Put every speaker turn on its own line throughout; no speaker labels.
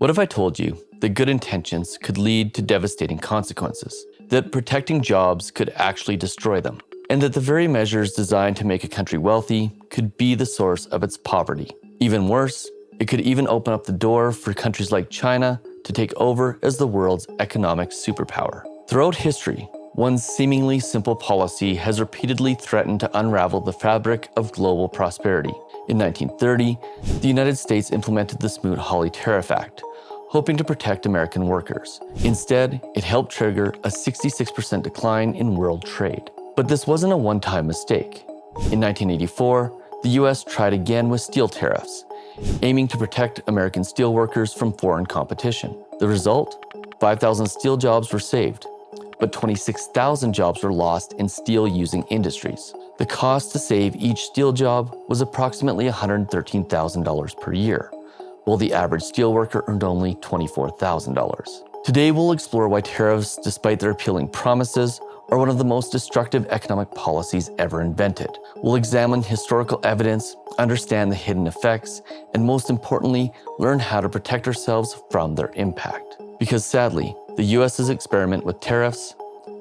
What if I told you that good intentions could lead to devastating consequences, that protecting jobs could actually destroy them, and that the very measures designed to make a country wealthy could be the source of its poverty? Even worse, it could even open up the door for countries like China to take over as the world's economic superpower. Throughout history, one seemingly simple policy has repeatedly threatened to unravel the fabric of global prosperity. In 1930, the United States implemented the Smoot-Hawley Tariff Act, hoping to protect American workers. Instead, it helped trigger a 66% decline in world trade. But this wasn't a one-time mistake. In 1984, the US tried again with steel tariffs, aiming to protect American steelworkers from foreign competition. The result? 5,000 steel jobs were saved, but 26,000 jobs were lost in steel-using industries. The cost to save each steel job was approximately $113,000 per year, while the average steelworker earned only $24,000. Today, we'll explore why tariffs, despite their appealing promises, are one of the most destructive economic policies ever invented. We'll examine historical evidence, understand the hidden effects, and most importantly, learn how to protect ourselves from their impact. Because sadly, the US's experiment with tariffs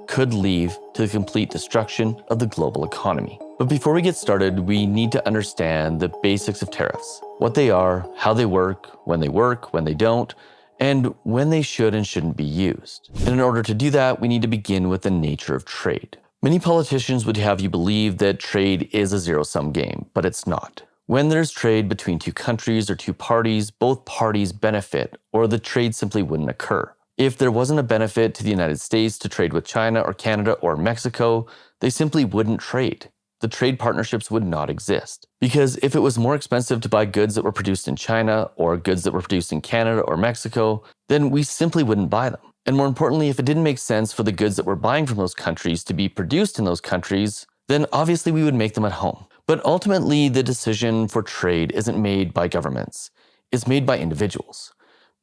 could lead to the complete destruction of the global economy. But before we get started, we need to understand the basics of tariffs, what they are, how they work, when they don't, and when they should and shouldn't be used. And in order to do that, we need to begin with the nature of trade. Many politicians would have you believe that trade is a zero-sum game, but it's not. When there's trade between two countries or two parties, both parties benefit, or the trade simply wouldn't occur. If there wasn't a benefit to the United States to trade with China or Canada or Mexico, they simply wouldn't trade. The trade partnerships would not exist. Because if it was more expensive to buy goods that were produced in China or goods that were produced in Canada or Mexico, then we simply wouldn't buy them. And more importantly, if it didn't make sense for the goods that we're buying from those countries to be produced in those countries, then obviously we would make them at home. But ultimately, the decision for trade isn't made by governments. It's made by individuals.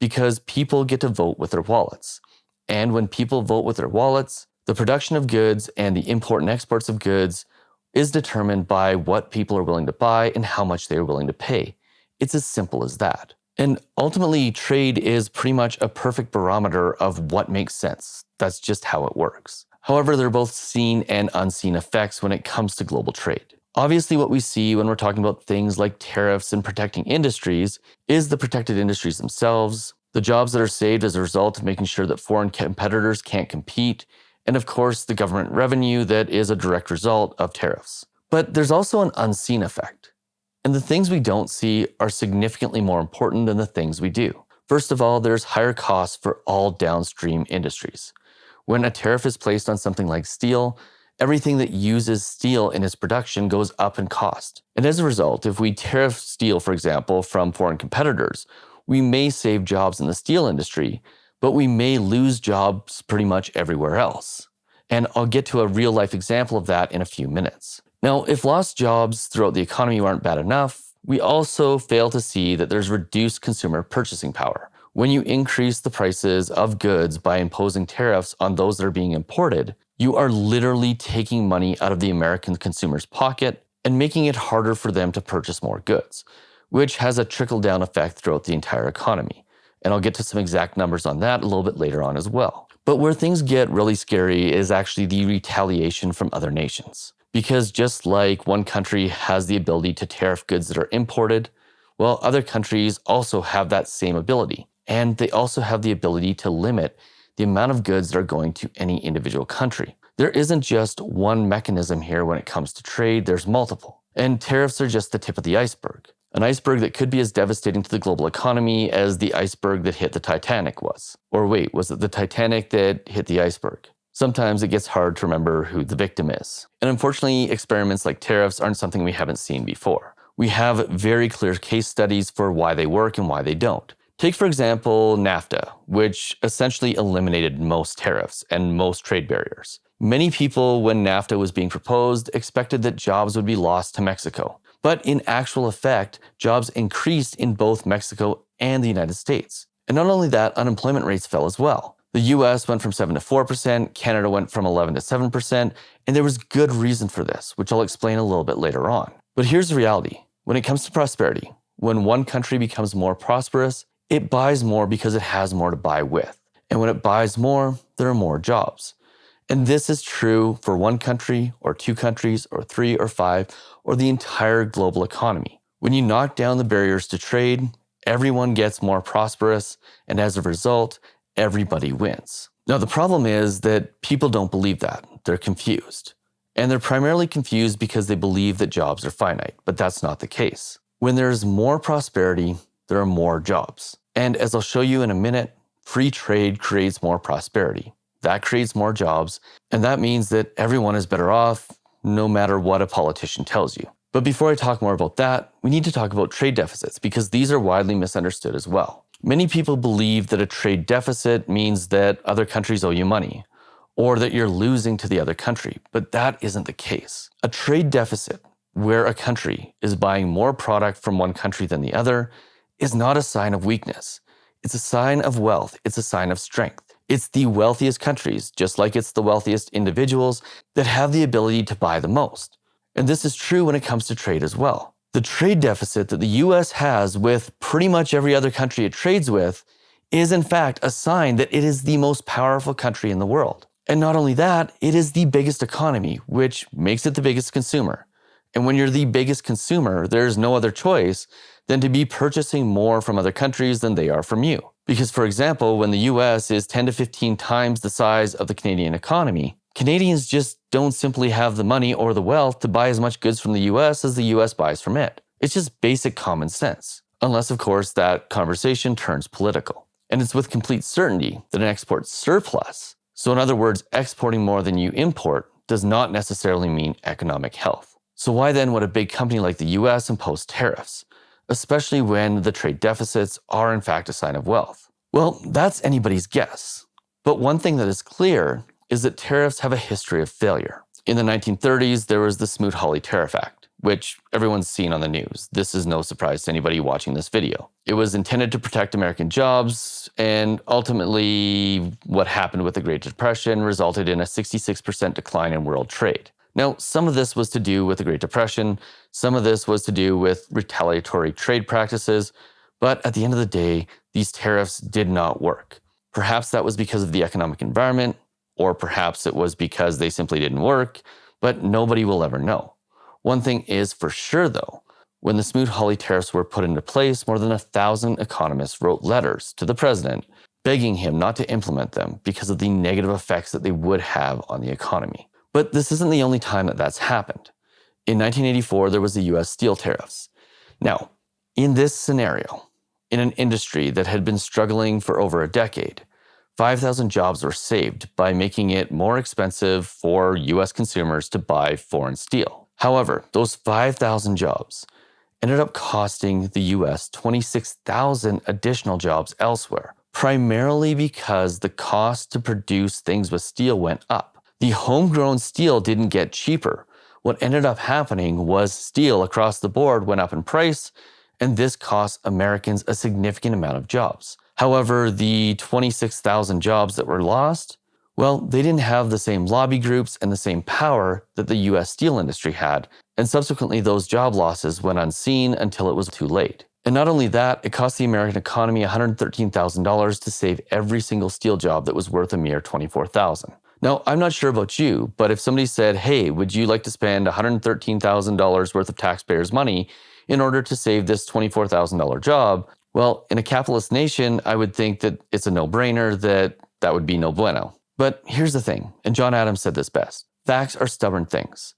Because people get to vote with their wallets. And when people vote with their wallets, the production of goods and the import and exports of goods is determined by what people are willing to buy and how much they are willing to pay. It's as simple as that. And ultimately, trade is pretty much a perfect barometer of what makes sense. That's just how it works. However, there are both seen and unseen effects when it comes to global trade. Obviously, what we see when we're talking about things like tariffs and protecting industries is the protected industries themselves, the jobs that are saved as a result of making sure that foreign competitors can't compete, and of course, the government revenue that is a direct result of tariffs. But there's also an unseen effect. And the things we don't see are significantly more important than the things we do. First of all, there's higher costs for all downstream industries. When a tariff is placed on something like steel, everything that uses steel in its production goes up in cost. And as a result, if we tariff steel, for example, from foreign competitors, we may save jobs in the steel industry, but we may lose jobs pretty much everywhere else. And I'll get to a real-life example of that in a few minutes. Now, if lost jobs throughout the economy aren't bad enough, we also fail to see that there's reduced consumer purchasing power. When you increase the prices of goods by imposing tariffs on those that are being imported, you are literally taking money out of the American consumer's pocket and making it harder for them to purchase more goods, which has a trickle-down effect throughout the entire economy. And I'll get to some exact numbers on that a little bit later on as well. But where things get really scary is actually the retaliation from other nations. Because just like one country has the ability to tariff goods that are imported, well, other countries also have that same ability. And they also have the ability to limit the amount of goods that are going to any individual country. There isn't just one mechanism here when it comes to trade, there's multiple. And tariffs are just the tip of the iceberg. An iceberg that could be as devastating to the global economy as the iceberg that hit the Titanic was. Or wait, was it the Titanic that hit the iceberg? Sometimes it gets hard to remember who the victim is. And unfortunately, experiments like tariffs aren't something we haven't seen before. We have very clear case studies for why they work and why they don't. Take, for example, NAFTA, which essentially eliminated most tariffs and most trade barriers. Many people, when NAFTA was being proposed, expected that jobs would be lost to Mexico. But in actual effect, jobs increased in both Mexico and the United States. And not only that, unemployment rates fell as well. The US went from 7 to 4%, Canada went from 11 to 7%, and there was good reason for this, which I'll explain a little bit later on. But here's the reality. When it comes to prosperity, when one country becomes more prosperous, It buys more because it has more to buy with. And when it buys more, there are more jobs. And this is true for one country or two countries or three or five or the entire global economy. When you knock down the barriers to trade, everyone gets more prosperous, and as a result, everybody wins. Now, the problem is that people don't believe that. They're confused. And they're primarily confused because they believe that jobs are finite, but that's not the case. When there's more prosperity, there are more jobs. And as I'll show you in a minute, free trade creates more prosperity. That creates more jobs, and that means that everyone is better off no matter what a politician tells you. But before I talk more about that, we need to talk about trade deficits because these are widely misunderstood as well. Many people believe that a trade deficit means that other countries owe you money, or that you're losing to the other country, but that isn't the case. A trade deficit, where a country is buying more product from one country than the other, is not a sign of weakness. It's a sign of wealth. It's a sign of strength. It's the wealthiest countries, just like it's the wealthiest individuals, that have the ability to buy the most. And this is true when it comes to trade as well. The trade deficit that the US has with pretty much every other country it trades with is in fact a sign that it is the most powerful country in the world. And not only that, it is the biggest economy, which makes it the biggest consumer. And when you're the biggest consumer, there's no other choice than to be purchasing more from other countries than they are from you. Because, for example, when the US is 10 to 15 times the size of the Canadian economy, Canadians just don't simply have the money or the wealth to buy as much goods from the US as the US buys from it. It's just basic common sense. Unless, of course, that conversation turns political. And it's with complete certainty that an export surplus, so in other words, exporting more than you import, does not necessarily mean economic health. So why then would a big company like the US impose tariffs, especially when the trade deficits are in fact a sign of wealth? Well, that's anybody's guess. But one thing that is clear is that tariffs have a history of failure. In the 1930s, there was the Smoot-Hawley Tariff Act, which everyone's seen on the news. This is no surprise to anybody watching this video. It was intended to protect American jobs, and ultimately what happened with the Great Depression resulted in a 66% decline in world trade. Now, some of this was to do with the Great Depression, some of this was to do with retaliatory trade practices, but at the end of the day, these tariffs did not work. Perhaps that was because of the economic environment, or perhaps it was because they simply didn't work, but nobody will ever know. One thing is for sure though, when the Smoot-Hawley tariffs were put into place, more than 1,000 economists wrote letters to the president begging him not to implement them because of the negative effects that they would have on the economy. But this isn't the only time that that's happened. In 1984, there was the US steel tariffs. Now, in this scenario, in an industry that had been struggling for over a decade, 5,000 jobs were saved by making it more expensive for US consumers to buy foreign steel. However, those 5,000 jobs ended up costing the US 26,000 additional jobs elsewhere, primarily because the cost to produce things with steel went up. The homegrown steel didn't get cheaper. What ended up happening was steel across the board went up in price, and this cost Americans a significant amount of jobs. However, the 26,000 jobs that were lost, well, they didn't have the same lobby groups and the same power that the US steel industry had, and subsequently those job losses went unseen until it was too late. And not only that, it cost the American economy $113,000 to save every single steel job that was worth a mere $24,000. Now, I'm not sure about you, but if somebody said, hey, would you like to spend $113,000 worth of taxpayers' money in order to save this $24,000 job? Well, in a capitalist nation, I would think that it's a no-brainer that would be no bueno. But here's the thing, and John Adams said this best: facts are stubborn things.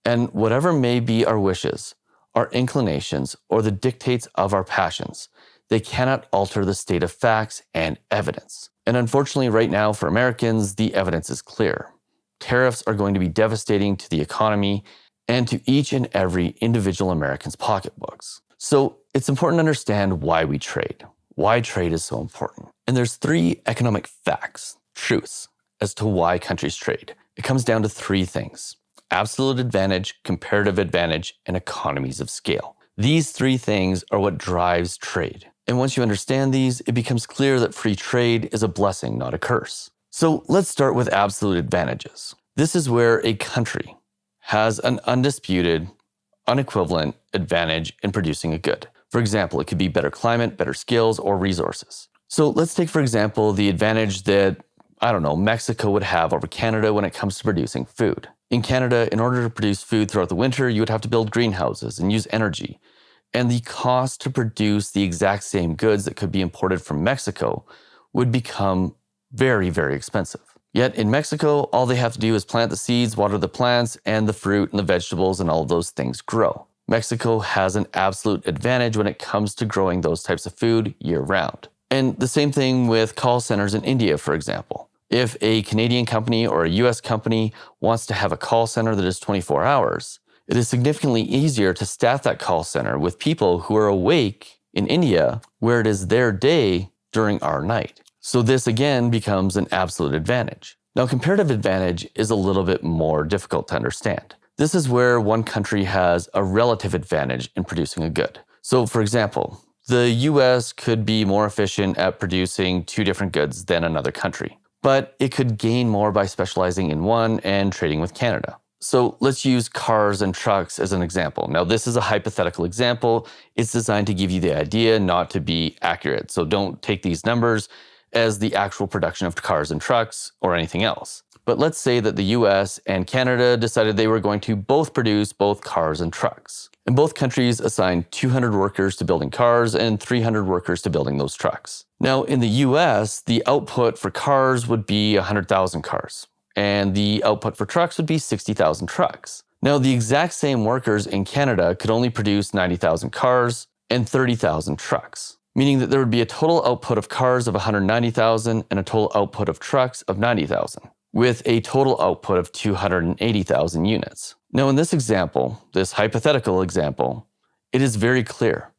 And whatever may be our wishes, our inclinations, or the dictates of our passions, they cannot alter the state of facts and evidence. And unfortunately, right now for Americans, the evidence is clear. Tariffs are going to be devastating to the economy and to each and every individual American's pocketbooks. So it's important to understand why we trade, why trade is so important. And there's 3 economic facts, truths, as to why countries trade. It comes down to 3 things: absolute advantage, comparative advantage, and economies of scale. These 3 things are what drives trade. And once you understand these, it becomes clear that free trade is a blessing, not a curse. So let's start with absolute advantages. This is where a country has an undisputed, unequivalent advantage in producing a good. For example, it could be better climate, better skills, or resources. So let's take, for example, the advantage that, Mexico would have over Canada when it comes to producing food. In Canada, in order to produce food throughout the winter, you would have to build greenhouses and use energy. And the cost to produce the exact same goods that could be imported from Mexico would become very, very expensive. Yet in Mexico, all they have to do is plant the seeds, water the plants, and the fruit and the vegetables and all of those things grow. Mexico has an absolute advantage when it comes to growing those types of food year-round. And the same thing with call centers in India, for example. If a Canadian company or a US company wants to have a call center that is 24 hours, it is significantly easier to staff that call center with people who are awake in India, where it is their day during our night. So this again becomes an absolute advantage. Now, comparative advantage is a little bit more difficult to understand. This is where one country has a relative advantage in producing a good. So for example, the US could be more efficient at producing two different goods than another country, but it could gain more by specializing in one and trading with Canada. So let's use cars and trucks as an example. Now, this is a hypothetical example. It's designed to give you the idea, not to be accurate. So don't take these numbers as the actual production of cars and trucks or anything else. But let's say that the US and Canada decided they were going to both produce both cars and trucks. And both countries assigned 200 workers to building cars and 300 workers to building those trucks. Now, in the US, the output for cars would be 100,000 cars, and the output for trucks would be 60,000 trucks. Now, the exact same workers in Canada could only produce 90,000 cars and 30,000 trucks, meaning that there would be a total output of cars of 190,000 and a total output of trucks of 90,000, with a total output of 280,000 units. Now, in this example, this hypothetical example, it is very clear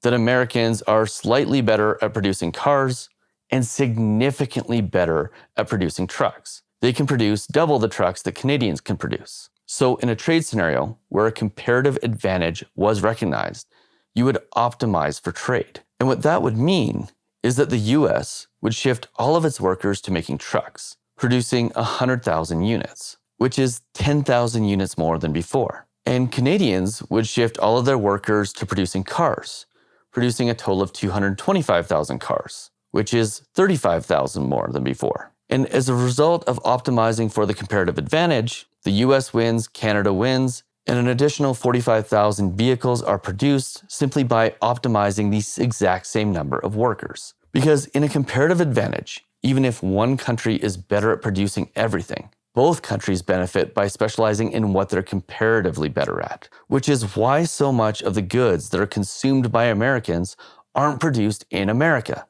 that Americans are slightly better at producing cars and significantly better at producing trucks. They can produce double the trucks that Canadians can produce. So in a trade scenario where a comparative advantage was recognized, you would optimize for trade. And what that would mean is that the US would shift all of its workers to making trucks, producing 100,000 units, which is 10,000 units more than before. And Canadians would shift all of their workers to producing cars, producing a total of 225,000 cars, which is 35,000 more than before. And as a result of optimizing for the comparative advantage, the US wins, Canada wins, and an additional 45,000 vehicles are produced simply by optimizing the exact same number of workers. Because in a comparative advantage, even if one country is better at producing everything, both countries benefit by specializing in what they're comparatively better at, which is why so much of the goods that are consumed by Americans aren't produced in America.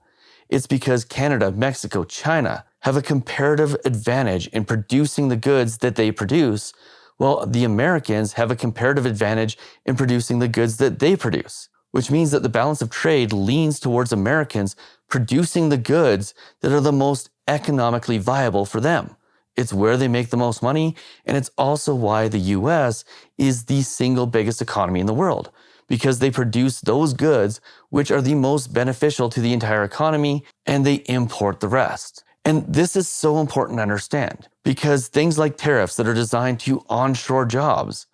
It's because Canada, Mexico, China have a comparative advantage in producing the goods that they produce, while the Americans have a comparative advantage in producing the goods that they produce, which means that the balance of trade leans towards Americans producing the goods that are the most economically viable for them. It's where they make the most money, and it's also why the US is the single biggest economy in the world, because they produce those goods which are the most beneficial to the entire economy, and they import the rest. And this is so important to understand, because things like tariffs that are designed to onshore jobs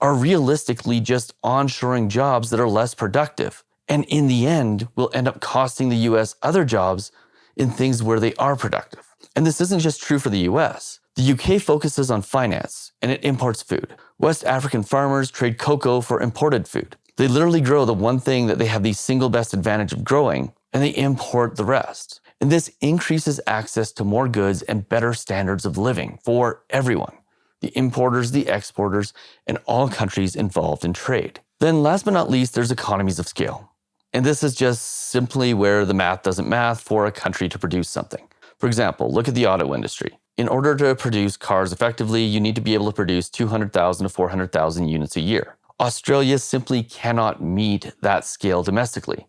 are realistically just onshoring jobs that are less productive, and in the end will end up costing the US other jobs in things where they are productive. And this isn't just true for the US. The UK focuses on finance, and it imports food. West African farmers trade cocoa for imported food. They literally grow the one thing that they have the single best advantage of growing, and they import the rest. And this increases access to more goods and better standards of living for everyone, the importers, the exporters, and all countries involved in trade. Then last but not least, there's economies of scale. And this is just simply where the math doesn't math for a country to produce something. For example, look at the auto industry. In order to produce cars effectively, you need to be able to produce 200,000 to 400,000 units a year. Australia simply cannot meet that scale domestically.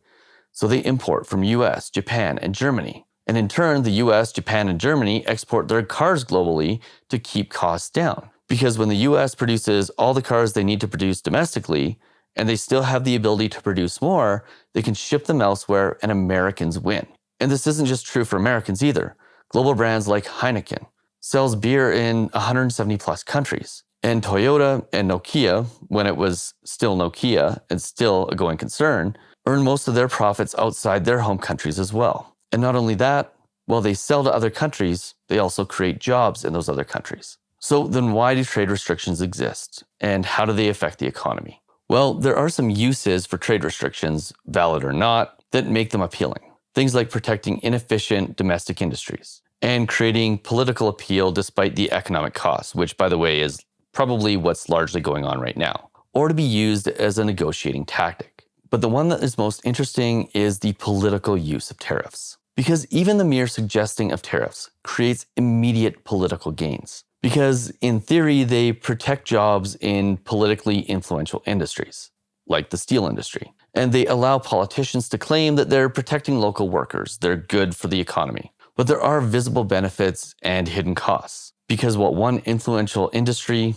So they import from US, Japan, and Germany. And in turn, the US, Japan, and Germany export their cars globally to keep costs down. Because when the US produces all the cars they need to produce domestically, and they still have the ability to produce more, they can ship them elsewhere and Americans win. And this isn't just true for Americans either. Global brands like Heineken sells beer in 170 plus countries. And Toyota and Nokia, when it was still Nokia and still a going concern, earn most of their profits outside their home countries as well. And not only that, while they sell to other countries, they also create jobs in those other countries. So then why do trade restrictions exist? And how do they affect the economy? Well, there are some uses for trade restrictions, valid or not, that make them appealing. Things like protecting inefficient domestic industries and creating political appeal despite the economic costs, which, by the way, is probably what's largely going on right now, or to be used as a negotiating tactic. But the one that is most interesting is the political use of tariffs. Because even the mere suggesting of tariffs creates immediate political gains. Because in theory, they protect jobs in politically influential industries, like the steel industry. And they allow politicians to claim that they're protecting local workers, they're good for the economy. But there are visible benefits and hidden costs. Because while one influential industry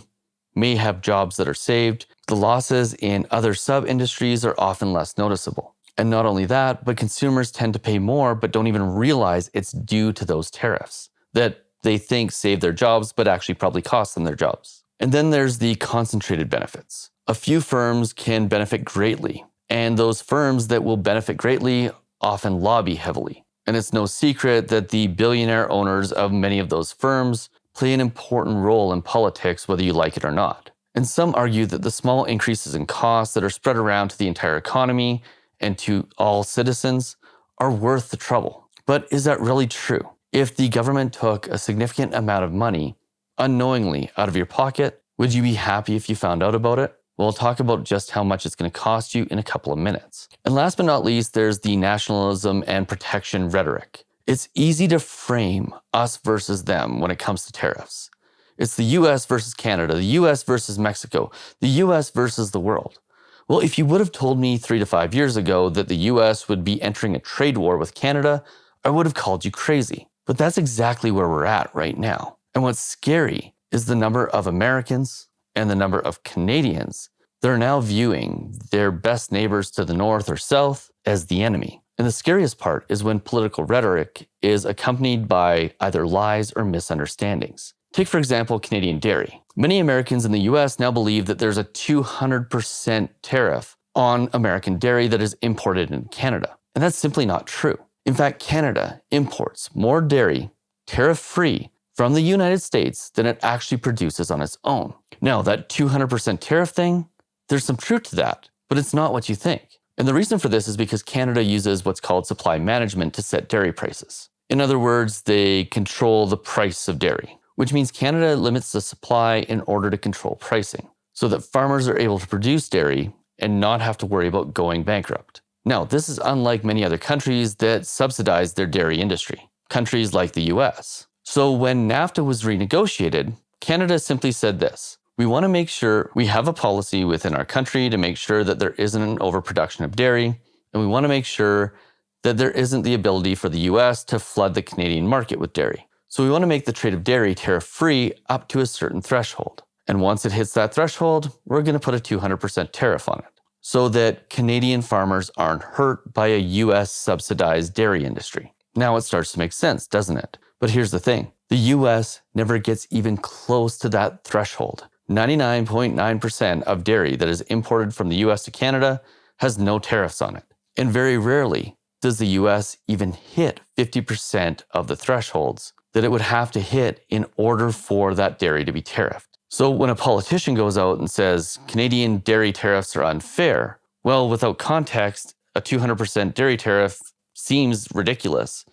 may have jobs that are saved, the losses in other sub-industries are often less noticeable. And not only that, but consumers tend to pay more but don't even realize it's due to those tariffs that they think save their jobs but actually probably cost them their jobs. And then there's the concentrated benefits. A few firms can benefit greatly, and those firms that will benefit greatly often lobby heavily. And it's no secret that the billionaire owners of many of those firms play an important role in politics whether you like it or not. And some argue that the small increases in costs that are spread around to the entire economy and to all citizens are worth the trouble. But is that really true? If the government took a significant amount of money unknowingly out of your pocket, would you be happy if you found out about it? Well, I'll talk about just how much it's going to cost you in a couple of minutes. And last but not least, there's the nationalism and protection rhetoric. It's easy to frame us versus them when it comes to tariffs. It's the US versus Canada, the US versus Mexico, the US versus the world. Well, if you would have told me 3 to 5 years ago that the US would be entering a trade war with Canada, I would have called you crazy. But that's exactly where we're at right now. And what's scary is the number of Americans and the number of Canadians that are now viewing their best neighbors to the north or south as the enemy. And the scariest part is when political rhetoric is accompanied by either lies or misunderstandings. Take, for example, Canadian dairy. Many Americans in the US now believe that there's a 200% tariff on American dairy that is imported in Canada. And that's simply not true. In fact, Canada imports more dairy, tariff-free, from the United States than it actually produces on its own. Now, that 200% tariff thing, there's some truth to that, but it's not what you think. And the reason for this is because Canada uses what's called supply management to set dairy prices. In other words, they control the price of dairy, which means Canada limits the supply in order to control pricing, so that farmers are able to produce dairy and not have to worry about going bankrupt. Now, this is unlike many other countries that subsidize their dairy industry, countries like the US. So when NAFTA was renegotiated, Canada simply said this: we want to make sure we have a policy within our country to make sure that there isn't an overproduction of dairy, and we want to make sure that there isn't the ability for the US to flood the Canadian market with dairy. So we want to make the trade of dairy tariff-free up to a certain threshold. And once it hits that threshold, we're going to put a 200% tariff on it, so that Canadian farmers aren't hurt by a US subsidized dairy industry. Now it starts to make sense, doesn't it? But here's the thing. The US never gets even close to that threshold. 99.9% of dairy that is imported from the US to Canada has no tariffs on it. And very rarely does the US even hit 50% of the thresholds that it would have to hit in order for that dairy to be tariffed. So when a politician goes out and says Canadian dairy tariffs are unfair, well, without context, a 200% dairy tariff seems ridiculous.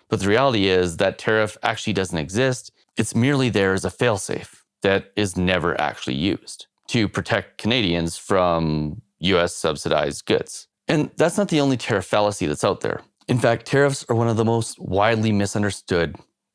But the reality is that tariff actually doesn't exist. It's merely there as a failsafe that is never actually used to protect Canadians from US subsidized goods. And that's not the only tariff fallacy that's out there. In fact, tariffs are one of the most widely misunderstood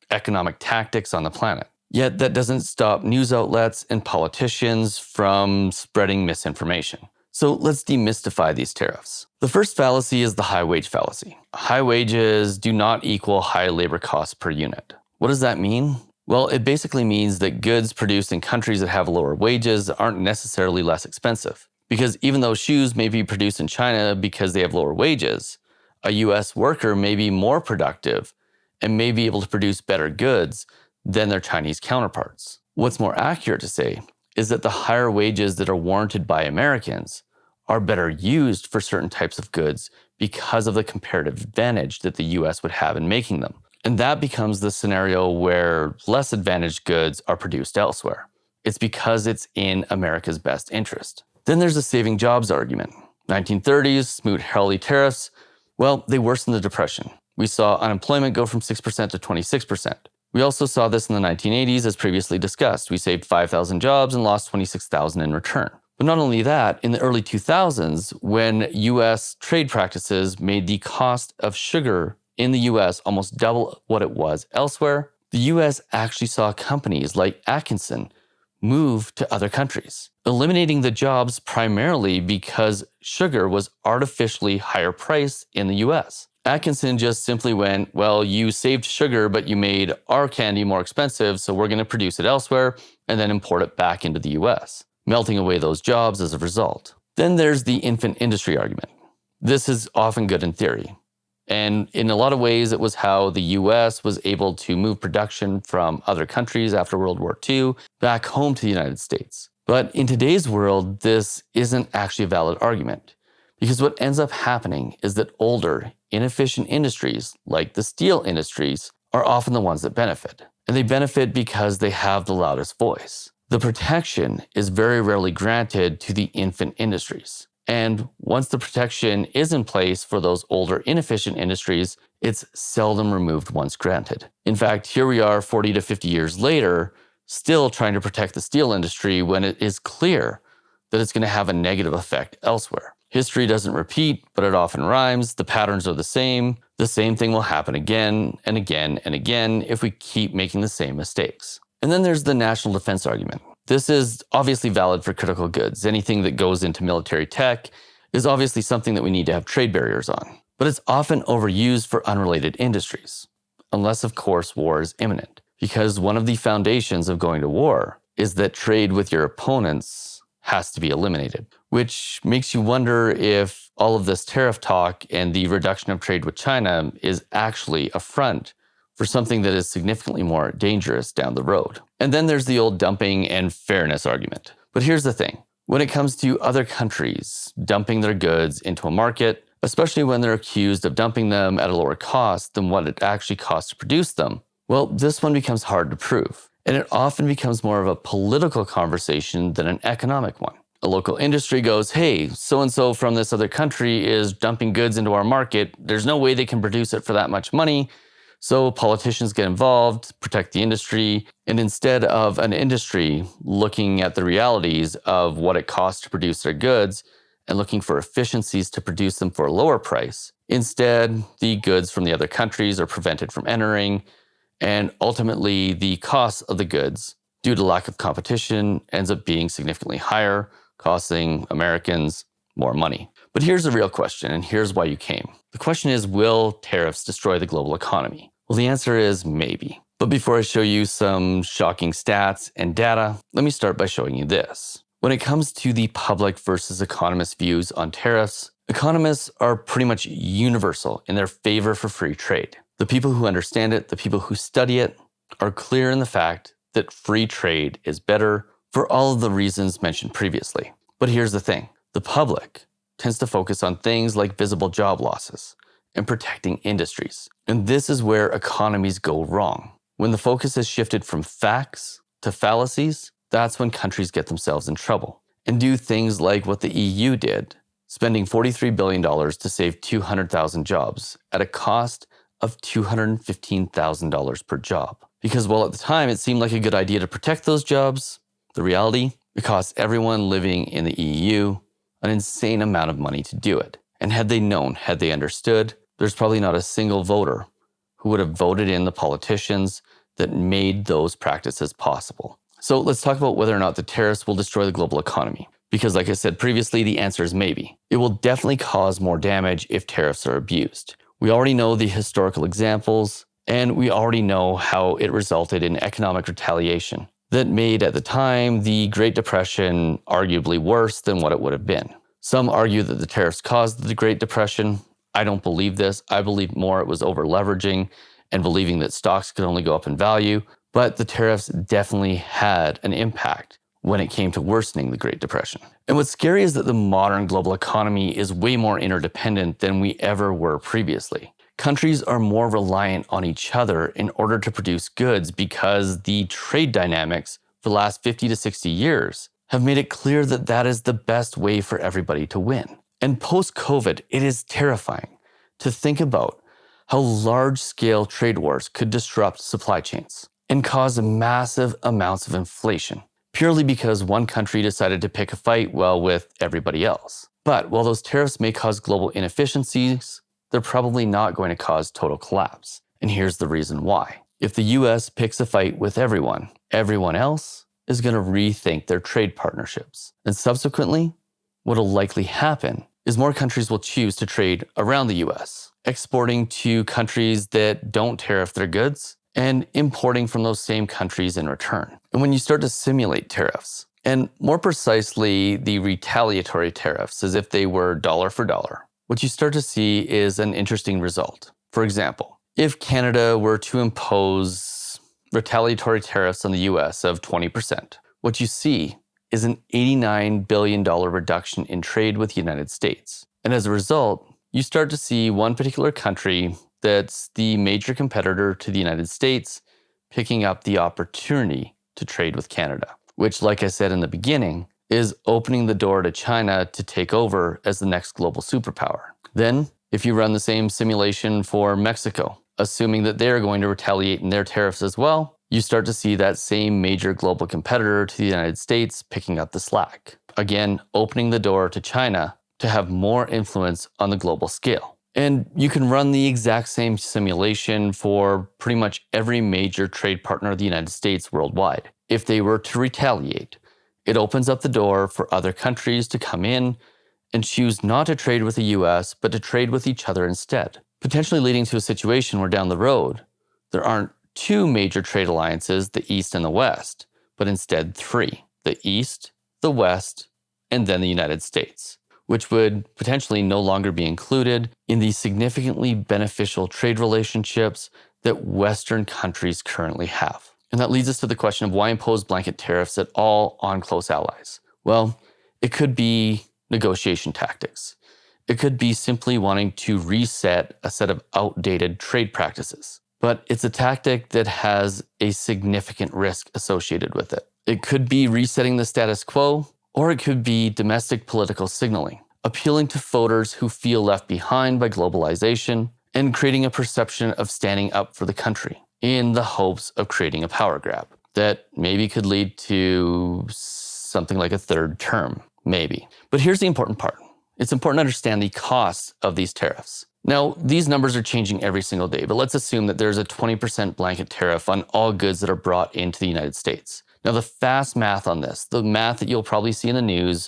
economic tactics on the planet. Yet that doesn't stop news outlets and politicians from spreading misinformation. So let's demystify these tariffs. The first fallacy is the high wage fallacy. High wages do not equal high labor costs per unit. What does that mean? Well, it basically means that goods produced in countries that have lower wages aren't necessarily less expensive. Because even though shoes may be produced in China because they have lower wages, a US worker may be more productive and may be able to produce better goods than their Chinese counterparts. What's more accurate to say is that the higher wages that are warranted by Americans are better used for certain types of goods because of the comparative advantage that the US would have in making them. And that becomes the scenario where less advantaged goods are produced elsewhere. It's because it's in America's best interest. Then there's the saving jobs argument. 1930s, Smoot-Hawley tariffs, well, they worsened the Depression. We saw unemployment go from 6% to 26%. We also saw this in the 1980s, as previously discussed. We saved 5,000 jobs and lost 26,000 in return. But not only that, in the early 2000s, when US trade practices made the cost of sugar in the US almost double what it was elsewhere, the US actually saw companies like Atkinson move to other countries, eliminating the jobs primarily because sugar was artificially higher priced in the US. Atkinson just simply went, well, you saved sugar, but you made our candy more expensive, so we're going to produce it elsewhere and then import it back into the US, melting away those jobs as a result. Then there's the infant industry argument. This is often good in theory. And in a lot of ways, it was how the US was able to move production from other countries after World War II back home to the United States. But in today's world, this isn't actually a valid argument, because what ends up happening is that older, inefficient industries, like the steel industries, are often the ones that benefit. And they benefit because they have the loudest voice. The protection is very rarely granted to the infant industries. And once the protection is in place for those older, inefficient industries, it's seldom removed once granted. In fact, here we are 40 to 50 years later, still trying to protect the steel industry when it is clear that it's going to have a negative effect elsewhere. History doesn't repeat, but it often rhymes. The patterns are the same. The same thing will happen again and again and again if we keep making the same mistakes. And then there's the national defense argument. This is obviously valid for critical goods. Anything that goes into military tech is obviously something that we need to have trade barriers on. But it's often overused for unrelated industries, unless, of course, war is imminent. Because one of the foundations of going to war is that trade with your opponents has to be eliminated, which makes you wonder if all of this tariff talk and the reduction of trade with China is actually a front for something that is significantly more dangerous down the road. And then there's the old dumping and fairness argument. But here's the thing. When it comes to other countries dumping their goods into a market, especially when they're accused of dumping them at a lower cost than what it actually costs to produce them, well, this one becomes hard to prove. And it often becomes more of a political conversation than an economic one. A local industry goes, hey, so-and-so from this other country is dumping goods into our market. There's no way they can produce it for that much money. So politicians get involved, protect the industry, and instead of an industry looking at the realities of what it costs to produce their goods and looking for efficiencies to produce them for a lower price, instead, the goods from the other countries are prevented from entering, and ultimately the cost of the goods, due to lack of competition, ends up being significantly higher, costing Americans more money. But here's the real question, and here's why you came. The question is, will tariffs destroy the global economy? Well, the answer is maybe. But before I show you some shocking stats and data, let me start by showing you this. When it comes to the public versus economist views on tariffs, economists are pretty much universal in their favor for free trade. The people who understand it, the people who study it, are clear in the fact that free trade is better for all of the reasons mentioned previously. But here's the thing. The public tends to focus on things like visible job losses and protecting industries. And this is where economies go wrong. When the focus has shifted from facts to fallacies, that's when countries get themselves in trouble and do things like what the EU did, spending $43 billion to save 200,000 jobs at a cost of $215,000 per job. Because while at the time it seemed like a good idea to protect those jobs, the reality, it cost everyone living in the EU an insane amount of money to do it. And had they known, had they understood, there's probably not a single voter who would have voted in the politicians that made those practices possible. So let's talk about whether or not the tariffs will destroy the global economy. Because like I said previously, the answer is maybe. It will definitely cause more damage if tariffs are abused. We already know the historical examples, and we already know how it resulted in economic retaliation that made at the time the Great Depression arguably worse than what it would have been. Some argue that the tariffs caused the Great Depression. I don't believe this. I believe more it was over leveraging and believing that stocks could only go up in value, but the tariffs definitely had an impact when it came to worsening the Great Depression. And what's scary is that the modern global economy is way more interdependent than we ever were previously. Countries are more reliant on each other in order to produce goods because the trade dynamics for the last 50 to 60 years have made it clear that that is the best way for everybody to win. And post-COVID, it is terrifying to think about how large-scale trade wars could disrupt supply chains and cause massive amounts of inflation, purely because one country decided to pick a fight with everybody else. But while those tariffs may cause global inefficiencies, they're probably not going to cause total collapse. And here's the reason why. If the US picks a fight with everyone else is going to rethink their trade partnerships. And subsequently, what will likely happen is more countries will choose to trade around the US, exporting to countries that don't tariff their goods and importing from those same countries in return. And when you start to simulate tariffs, and more precisely the retaliatory tariffs as if they were dollar for dollar, what you start to see is an interesting result. For example, if Canada were to impose retaliatory tariffs on the US of 20%, what you see is an $89 billion reduction in trade with the United States. And as a result, you start to see one particular country that's the major competitor to the United States picking up the opportunity to trade with Canada, which, like I said in the beginning, is opening the door to China to take over as the next global superpower. Then, if you run the same simulation for Mexico, assuming that they're going to retaliate in their tariffs as well, you start to see that same major global competitor to the United States picking up the slack. Again, opening the door to China to have more influence on the global scale. And you can run the exact same simulation for pretty much every major trade partner of the United States worldwide. If they were to retaliate, it opens up the door for other countries to come in and choose not to trade with the US, but to trade with each other instead, potentially leading to a situation where down the road, there aren't two major trade alliances, the East and the West, but instead three, the East, the West, and then the United States, which would potentially no longer be included in the significantly beneficial trade relationships that Western countries currently have. And that leads us to the question of why impose blanket tariffs at all on close allies? Well, it could be negotiation tactics. It could be simply wanting to reset a set of outdated trade practices. But it's a tactic that has a significant risk associated with it. It could be resetting the status quo, or it could be domestic political signaling, appealing to voters who feel left behind by globalization and creating a perception of standing up for the country in the hopes of creating a power grab that maybe could lead to something like a third term, maybe. But here's the important part. It's important to understand the costs of these tariffs. Now, these numbers are changing every single day, but let's assume that there's a 20% blanket tariff on all goods that are brought into the United States. Now, the fast math on this, the math that you'll probably see in the news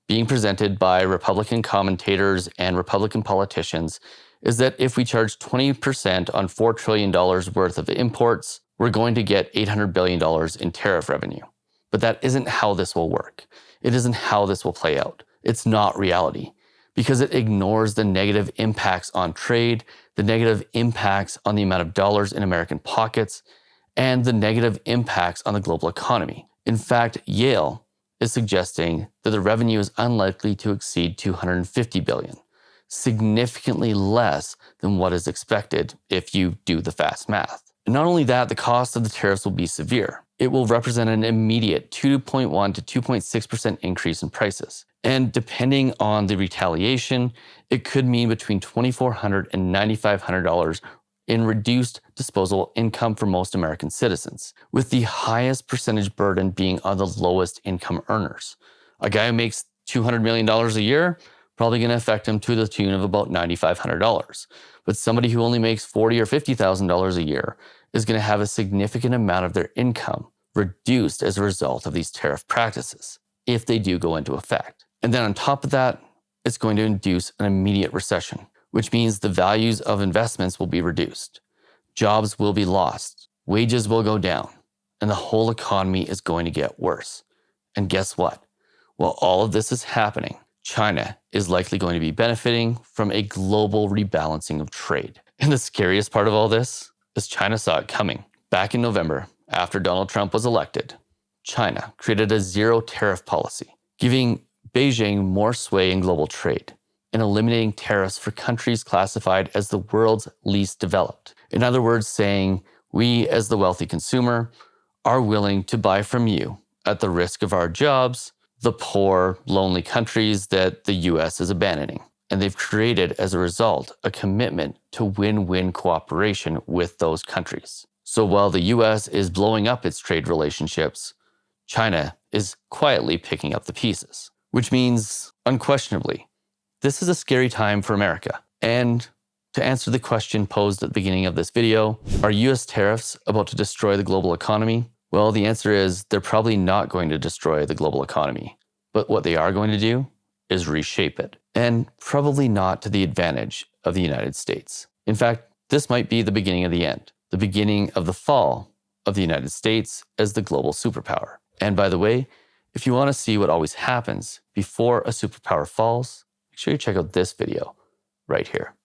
being presented by Republican commentators and Republican politicians, is that if we charge 20% on $4 trillion worth of imports, we're going to get $800 billion in tariff revenue. But that isn't how this will work. It isn't how this will play out. It's not reality, because it ignores the negative impacts on trade, the negative impacts on the amount of dollars in American pockets, and the negative impacts on the global economy. In fact, Yale is suggesting that the revenue is unlikely to exceed $250 billion, significantly less than what is expected if you do the fast math. And not only that, the cost of the tariffs will be severe. It will represent an immediate 2.1 to 2.6% increase in prices. And depending on the retaliation, it could mean between $2,400 and $9,500 in reduced disposable income for most American citizens, with the highest percentage burden being on the lowest income earners. A guy who makes $200 million a year, probably going to affect him to the tune of about $9,500. But somebody who only makes $40,000 or $50,000 a year is going to have a significant amount of their income reduced as a result of these tariff practices, if they do go into effect. And then on top of that, it's going to induce an immediate recession, which means the values of investments will be reduced. Jobs will be lost. Wages will go down. And the whole economy is going to get worse. And guess what? While all of this is happening, China is likely going to be benefiting from a global rebalancing of trade. And the scariest part of all this is China saw it coming. Back in November, after Donald Trump was elected, China created a zero tariff policy, giving Beijing more sway in global trade and eliminating tariffs for countries classified as the world's least developed. In other words, saying, we as the wealthy consumer are willing to buy from you at the risk of our jobs, the poor, lonely countries that the US is abandoning. And they've created, as a result, a commitment to win-win cooperation with those countries. So while the US is blowing up its trade relationships, China is quietly picking up the pieces, which means, unquestionably, this is a scary time for America. And to answer the question posed at the beginning of this video, are US tariffs about to destroy the global economy? Well, the answer is they're probably not going to destroy the global economy. But what they are going to do is reshape it, and probably not to the advantage of the United States. In fact, this might be the beginning of the end, the beginning of the fall of the United States as the global superpower. And by the way, if you want to see what always happens before a superpower falls, make sure you check out this video right here.